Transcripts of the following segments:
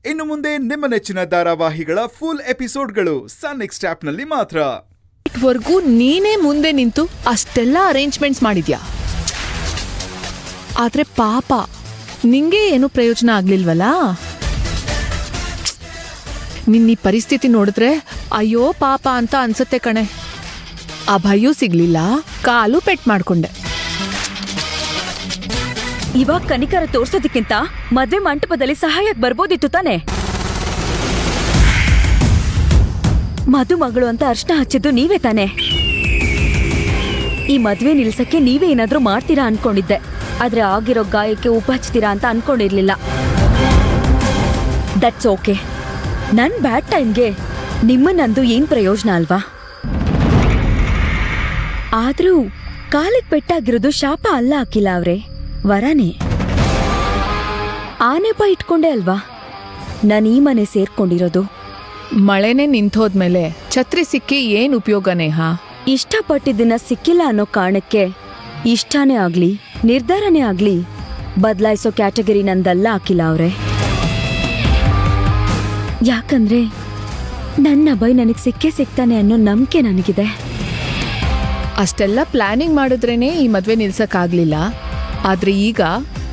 ಇನ್ನು ಮುಂದೆ ನಿಮ್ಮ ನೆಚ್ಚಿನ ಧಾರಾವಾಹಿಗಳ ಫುಲ್ ಎಪಿಸೋಡ್ಗಳು ಸನ್ ನೆಕ್ಸ್ಟ್ ಆಪ್ನಲ್ಲಿ ಮಾತ್ರ. ವರ್ಗೂ ನೀನೇ ಮುಂದೆ ನಿಂತು ಅಷ್ಟೆಲ್ಲ ಅರೇಂಜ್ಮೆಂಟ್ಸ್ ಮಾಡಿದ್ಯಾ. ಆದ್ರೆ ಪಾಪ ನಿಂಗೆ ಏನು ಪ್ರಯೋಜನ ಆಗ್ಲಿಲ್ವಲ್ಲ. ನಿನ್ನ ಪರಿಸ್ಥಿತಿ ನೋಡಿದ್ರೆ ಅಯ್ಯೋ ಪಾಪ ಅಂತ ಅನ್ಸತ್ತೆ ಕಣೆ. ಅಭಯೂ ಸಿಗ್ಲಿಲ್ಲ, ಕಾಲು ಪೆಟ್ ಮಾಡ್ಕೊಂಡೆ. ಇವಾಗ ಕನಿಕರ ತೋರ್ಸೋದಕ್ಕಿಂತ ಮದ್ವೆ ಮಂಟಪದಲ್ಲಿ ಸಹಾಯಕ್ಕೆ ಬರ್ಬೋದಿತ್ತು ತಾನೆ. ಮದುಮಗಳು ಅಂತ ಅರ್ಶನ ಹಚ್ಚಿದ್ದು ನೀವೇ ತಾನೆ. ಈ ಮದ್ವೆ ನಿಲ್ಸಕ್ಕೆ ನೀವೇ ಏನಾದ್ರೂ ಮಾಡ್ತೀರಾ ಅನ್ಕೊಂಡಿದ್ದೆ, ಆದ್ರೆ ಆಗಿರೋ ಗಾಯಕ್ಕೆ ಉಪ್ಪು ಹಚ್ತೀರಾ ಅಂತ ಅನ್ಕೊಂಡಿರ್ಲಿಲ್ಲ. That's okay. ನನ್ ಬ್ಯಾಡ್ ಟೈಮ್ಗೆ ನಿಮ್ಮನ್ನಂದು ಏನ್ ಪ್ರಯೋಜನ ಅಲ್ವಾ. ಆದ್ರೂ ಕಾಲಿಗೆ ಪೆಟ್ಟಾಗಿರೋದು ಶಾಪ ಅಲ್ಲ ಅಖಿಲ ಅವ್ರೆ, ವರನೇ. ಆನೆಪ ಇಟ್ಕೊಂಡೆ ಅಲ್ವಾ ನಾನು ಈ ಮನೆ ಸೇರ್ಕೊಂಡಿರೋದು. ಮಳೆನೇ ನಿಂತೋದ್ಮೇಲೆ ಛತ್ರಿ ಸಿಕ್ಕಿ ಏನ್ ಉಪಯೋಗ ನೇಹ. ಇಷ್ಟಪಟ್ಟಿದ್ದನ್ನ ಸಿಕ್ಕಿಲ್ಲ ಅನ್ನೋ ಕಾರಣಕ್ಕೆ ಇಷ್ಟನೇ ಆಗ್ಲಿ ನಿರ್ಧಾರನೇ ಆಗ್ಲಿ ಬದಲಾಯಿಸೋ ಕ್ಯಾಟಗರಿ ನಂದಲ್ಲ ಅಖಿಲ ಅವ್ರೆ. ಯಾಕಂದ್ರೆ ನನ್ನ ಅಭಯ್ ನನಗ್ ಸಿಕ್ಕೇ ಸಿಗ್ತಾನೆ ಅನ್ನೋ ನಂಬಿಕೆ ನನಗಿದೆ. ಅಷ್ಟೆಲ್ಲ ಪ್ಲಾನಿಂಗ್ ಮಾಡಿದ್ರೇನೆ ಈ ಮದ್ವೆ ನಿಲ್ಸಕ್ಕಾಗ್ಲಿಲ್ಲ. ಆದ್ರೆ ಈಗ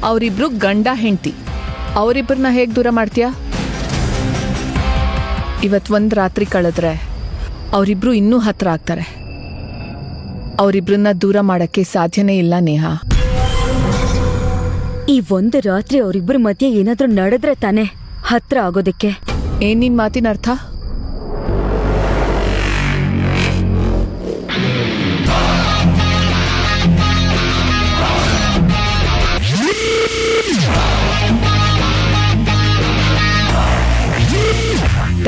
ಅವರಿಬ್ರು ಗಂಡ ಹೆಂಡತಿ, ಅವರಿಬ್ಬರನ್ನ ಹೇಗ್ ದೂರ ಮಾಡ್ತೀಯಾ. ಇವತ್ ಒಂದ್ ರಾತ್ರಿ ಕಳೆದ್ರೆ ಅವರಿಬ್ರು ಇನ್ನೂ ಹತ್ರ ಆಗ್ತಾರೆ. ಅವರಿಬ್ರನ್ನ ದೂರ ಮಾಡಕ್ಕೆ ಸಾಧ್ಯನೇ ಇಲ್ಲ ನೇಹ. ಈ ಒಂದು ರಾತ್ರಿ ಅವರಿಬ್ಬರ ಮಧ್ಯೆ ಏನಾದ್ರೂ ನಡೆದ್ರೆ ತಾನೆ ಹತ್ರ ಆಗೋದಕ್ಕೆ. ಏನ್ ನಿನ್ ಮಾತಿನ ಅರ್ಥ.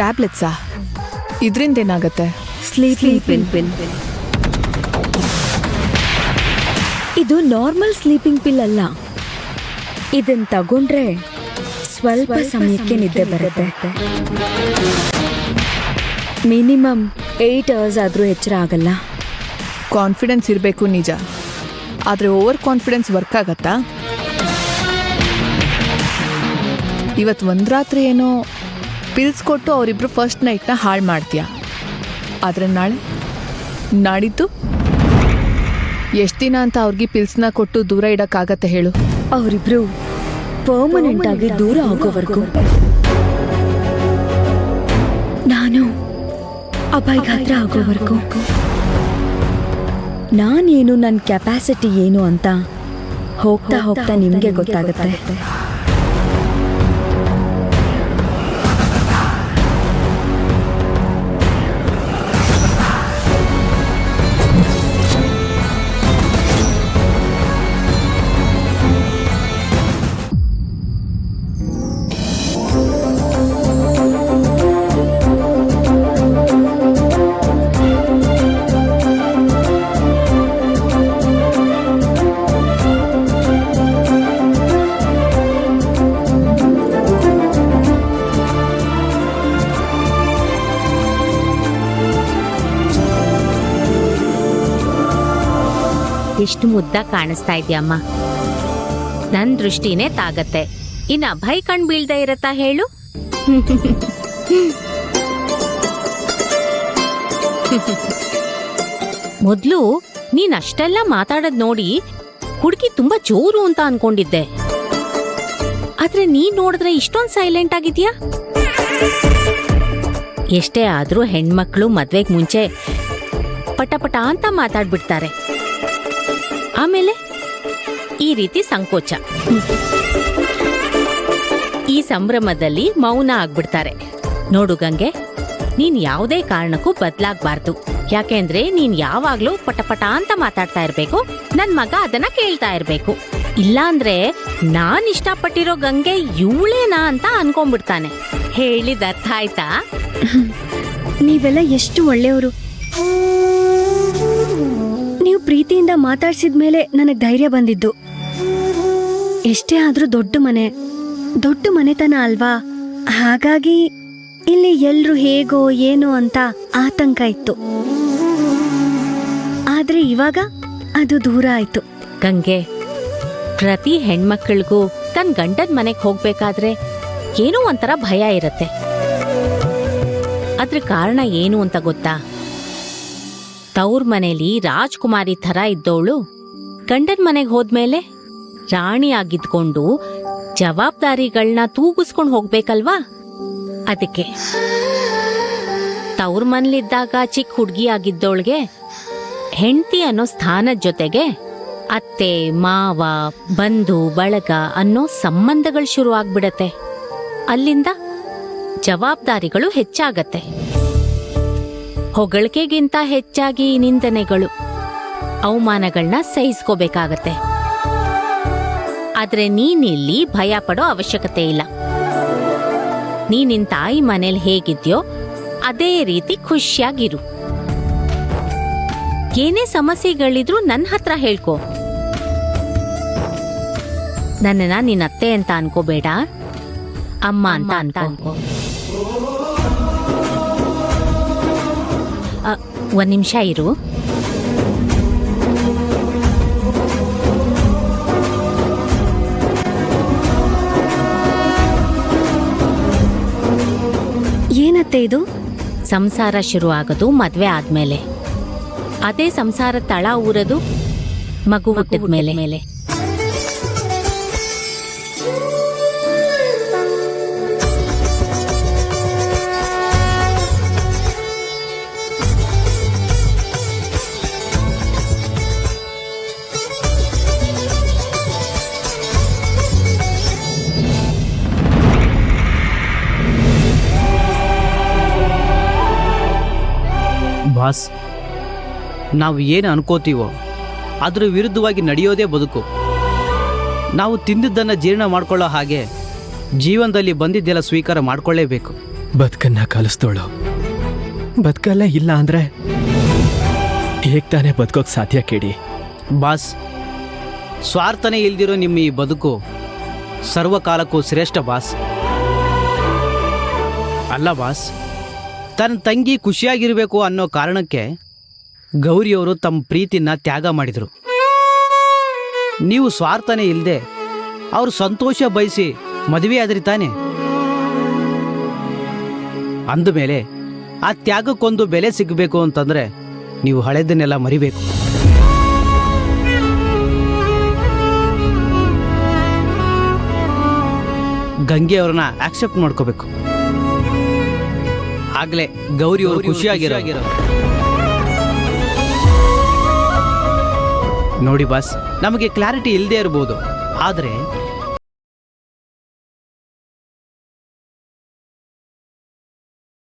ಟ್ಯಾಬ್ಲೆಟ್ಸಾ? ಇದ್ರಿಂದ ಏನಾಗತ್ತೆ? ಸ್ಲೀಪಿಂಗ್ ಪಿಲ್. ಇದು ನಾರ್ಮಲ್ ಸ್ಲೀಪಿಂಗ್ ಪಿಲ್ ಅಲ್ಲ. ಇದನ್ನ ತಗೊಂಡ್ರೆ ಸ್ವಲ್ಪ ಸಮಯಕ್ಕೆ ನಿದ್ದೆ ಬರುತ್ತೆ. ಮಿನಿಮಮ್ 8 hours ಆದ್ರೂ ಎಚ್ಚರ ಆಗಲ್ಲ. ಕಾನ್ಫಿಡೆನ್ಸ್ ಇರಬೇಕು ನಿಜ, ಆದ್ರೆ ಓವರ್ ಕಾನ್ಫಿಡೆನ್ಸ್ ವರ್ಕ್ ಆಗತ್ತಾ? ಇವತ್ತು ಒಂದ್ ರಾತ್ರಿ ಏನೋ ಪಿಲ್ಸ್ ಕೊಟ್ಟು ಅವರಿಬ್ರು ಫಸ್ಟ್ ನೈಟ್ನ ಹಾಳು ಮಾಡ್ತೀಯ. ಆದ್ರೆ ನಾಡಿದ್ದು ಎಷ್ಟು ದಿನ ಅಂತ ಅವ್ರಿಗೆ ಪಿಲ್ಸ್ನ ಕೊಟ್ಟು ದೂರ ಇಡಕ್ಕಾಗತ್ತೆ ಹೇಳು. ಅವರಿಬ್ರು ಪರ್ಮನೆಂಟ್ ಆಗಿ ದೂರ ಆಗೋವರೆಗೂ ನಾನು ಅಭಯ್ ಹತ್ರ ಆಗೋವರೆಗೂ ನಾನೇನು, ನನ್ನ ಕೆಪಾಸಿಟಿ ಏನು ಅಂತ ಹೋಗ್ತಾ ಹೋಗ್ತಾ ನಿಮ್ಗೆ ಗೊತ್ತಾಗುತ್ತೆ. ಎಷ್ಟು ಮುದ್ದ ಕಾಣಿಸ್ತಾ ಇದೆಯಮ್ಮ. ನನ್ ದೃಷ್ಟಿನೇ ತಾಗತ್ತೆ. ಇನ್ನ ಅಭಯ್ ಕಣ್ ಬೀಳ್ದೆ ಇರತ್ತಾ ಹೇಳು. ಮೊದ್ಲು ನೀನ್ ಅಷ್ಟೆಲ್ಲ ಮಾತಾಡದ್ ನೋಡಿ ಹುಡುಗಿ ತುಂಬಾ ಜೋರು ಅಂತ ಅನ್ಕೊಂಡಿದ್ದೆ. ಆದ್ರೆ ನೀನ್ ನೋಡಿದ್ರೆ ಇಷ್ಟೊಂದ್ ಸೈಲೆಂಟ್ ಆಗಿದ್ಯಾ. ಎಷ್ಟೇ ಆದ್ರೂ ಹೆಣ್ಮಕ್ಳು ಮದ್ವೆಗ್ ಮುಂಚೆ ಪಟ ಅಂತ ಮಾತಾಡ್ಬಿಡ್ತಾರೆ. ಆಮೇಲೆ ಈ ರೀತಿ ಸಂಕೋಚ, ಈ ಸಂಭ್ರಮದಲ್ಲಿ ಮೌನ ಆಗ್ಬಿಡ್ತಾರೆ. ನೋಡು ಗಂಗೆ, ನೀನ್ ಯಾವುದೇ ಕಾರಣಕ್ಕೂ ಬದ್ಲಾಗ್ಬಾರ್ದು. ಯಾಕೆಂದ್ರೆ ನೀನ್ ಯಾವಾಗ್ಲೂ ಪಟ ಅಂತ ಮಾತಾಡ್ತಾ ಇರ್ಬೇಕು. ನನ್ ಮಗ ಅದನ್ನ ಕೇಳ್ತಾ ಇರ್ಬೇಕು. ಇಲ್ಲಾಂದ್ರೆ ನಾನ್ ಇಷ್ಟಪಟ್ಟಿರೋ ಗಂಗೆ ಇವಳೇನಾ ಅಂತ ಅನ್ಕೊಂಡ್ಬಿಡ್ತಾನೆ. ಹೇಳಿದ ಅರ್ಥ ಆಯ್ತಾ? ನೀವೆಲ್ಲ ಎಷ್ಟು ಒಳ್ಳೆಯವರು. ನೀವು ಪ್ರೀತಿಯಿಂದ ಮಾತಾಡ್ಸಿದ್ಮೇಲೆ ನನಗ್ ಧೈರ್ಯ ಬಂದಿದ್ದು. ಎಷ್ಟೇ ಆದ್ರೂ ದೊಡ್ಡ ಮನೆತನ ಅಲ್ವಾ, ಹಾಗಾಗಿ ಇಲ್ಲಿ ಎಲ್ರು ಹೇಗೋ ಏನೋ ಅಂತ ಆತಂಕ ಇತ್ತು. ಆದ್ರೆ ಇವಾಗ ಅದು ದೂರ ಆಯ್ತು. ಗಂಗೆ, ಪ್ರತಿ ಹೆಣ್ಮಕ್ಳಿಗೂ ತನ್ನ ಗಂಡನ ಮನೆಗೆ ಹೋಗ್ಬೇಕಾದ್ರೆ ಏನೋ ಒಂಥರ ಭಯ ಇರುತ್ತೆ. ಅದ್ರ ಕಾರಣ ಏನು ಅಂತ ಗೊತ್ತಾ? ತವ್ರ ಮನೇಲಿ ರಾಜ್ಕುಮಾರಿ ಥರ ಇದ್ದವಳು ಗಂಡನ ಮನೆಗೆ ಹೋದ್ಮೇಲೆ ರಾಣಿ ಆಗಿದ್ಕೊಂಡು ಜವಾಬ್ದಾರಿಗಳನ್ನ ತೂಗಿಸ್ಕೊಂಡು ಹೋಗ್ಬೇಕಲ್ವಾ? ಅದಕ್ಕೆ ತವ್ರ ಮನೇಲಿದ್ದಾಗ ಚಿಕ್ಕ ಹುಡುಗಿ ಆಗಿದ್ದವಳಿಗೆ ಹೆಂಡತಿ ಅನ್ನೋ ಸ್ಥಾನದ ಜೊತೆಗೆ ಅತ್ತೆ ಮಾವ ಬಂಧು ಬಳಗ ಅನ್ನೋ ಸಂಬಂಧಗಳು ಶುರು ಆಗ್ಬಿಡತ್ತೆ. ಅಲ್ಲಿಂದ ಜವಾಬ್ದಾರಿಗಳು ಹೆಚ್ಚಾಗತ್ತೆ. ಹೊಗಳಿಕೆಗಿಂತ ಹೆಚ್ಚಾಗಿ ನಿಂದನೆಗಳು, ಅವಮಾನಗಳನ್ನ ಸಹಿಸ್ಕೋಬೇಕಾಗತ್ತೆ. ಆದ್ರೆ ನೀನಿಲ್ಲಿ ಭಯ ಪಡೋ ಅವಶ್ಯಕತೆ ಇಲ್ಲ. ನಿನ್ ತಾಯಿ ಮನೇಲಿ ಹೇಗಿದ್ಯೋ ಅದೇ ರೀತಿ ಖುಷಿಯಾಗಿರು. ಏನೇ ಸಮಸ್ಯೆಗಳಿದ್ರು ನನ್ನ ಹತ್ರ ಹೇಳ್ಕೊ. ನನ್ನನ್ನ ನಿನ್ನ ಅತ್ತೆ ಅಂತ ಅನ್ಕೋಬೇಡ, ಅಮ್ಮ ಅಂತ ಅನ್ಕೋ. ಒಂದ್ ನಿಮಿಷ ಇರು. ಏನತ್ತೆ ಇದು? ಸಂಸಾರ ಶುರು ಆಗೋದು ಮದ್ವೆ ಆದ್ಮೇಲೆ. ಅದೇ ಸಂಸಾರ ತಳ ಊರದು ಮಗು ಹುಟ್ಟಿದ ಮೇಲೆ. ಬಾಸ್, ನಾವು ಏನು ಅನ್ಕೋತೀವೋ ಅದ್ರ ವಿರುದ್ಧವಾಗಿ ನಡೆಯೋದೇ ಬದುಕು. ನಾವು ತಿಂದಿದ್ದನ್ನು ಜೀರ್ಣ ಮಾಡ್ಕೊಳ್ಳೋ ಹಾಗೆ ಜೀವನದಲ್ಲಿ ಬಂದಿದ್ದೆಲ್ಲ ಸ್ವೀಕಾರ ಮಾಡ್ಕೊಳ್ಳೇಬೇಕು. ಬದುಕನ್ನ ಕಲಿಸ್ದೋಳು ಬದುಕಲ್ಲೇ ಇಲ್ಲ ಅಂದ್ರೆ ಹೇಗೆ ತಾನೇ ಬದುಕೋಕ್ ಸಾಧ್ಯ ಕೇಳಿ? ಬಾಸ್, ಸ್ವಾರ್ಥನೇ ಇಲ್ದಿರೋ ನಿಮ್ಮ ಈ ಬದುಕು ಸರ್ವಕಾಲಕ್ಕೂ ಶ್ರೇಷ್ಠ ಬಾಸ್. ಅಲ್ಲ ಬಾಸ್, ತನ್ನ ತಂಗಿ ಖುಷಿಯಾಗಿರಬೇಕು ಅನ್ನೋ ಕಾರಣಕ್ಕೆ ಗೌರಿಯವರು ತಮ್ಮ ಪ್ರೀತಿನ ತ್ಯಾಗ ಮಾಡಿದರು. ನೀವು ಸ್ವಾರ್ಥನೇ ಇಲ್ಲದೆ ಅವರು ಸಂತೋಷ ಬಯಸಿ ಮದುವೆ ಆದ್ರಿ ತಾನೆ. ಅಂದಮೇಲೆ ಆ ತ್ಯಾಗಕ್ಕೊಂದು ಬೆಲೆ ಸಿಗಬೇಕು ಅಂತಂದ್ರೆ ನೀವು ಹಳೆದನ್ನೆಲ್ಲ ಮರಿಬೇಕು. ಗಂಗೆ ಅವ್ರನ್ನ ಆಕ್ಸೆಪ್ಟ್ ಮಾಡ್ಕೋಬೇಕು. ಆಗ್ಲೇ ಗೌರಿಯವರು ಖುಷಿಯಾಗಿರೋ. ನೋಡಿ ಬಾಸ್, ನಮಗೆ ಕ್ಲಾರಿಟಿ ಇಲ್ಲದೆ ಇರ್ಬೋದು, ಆದರೆ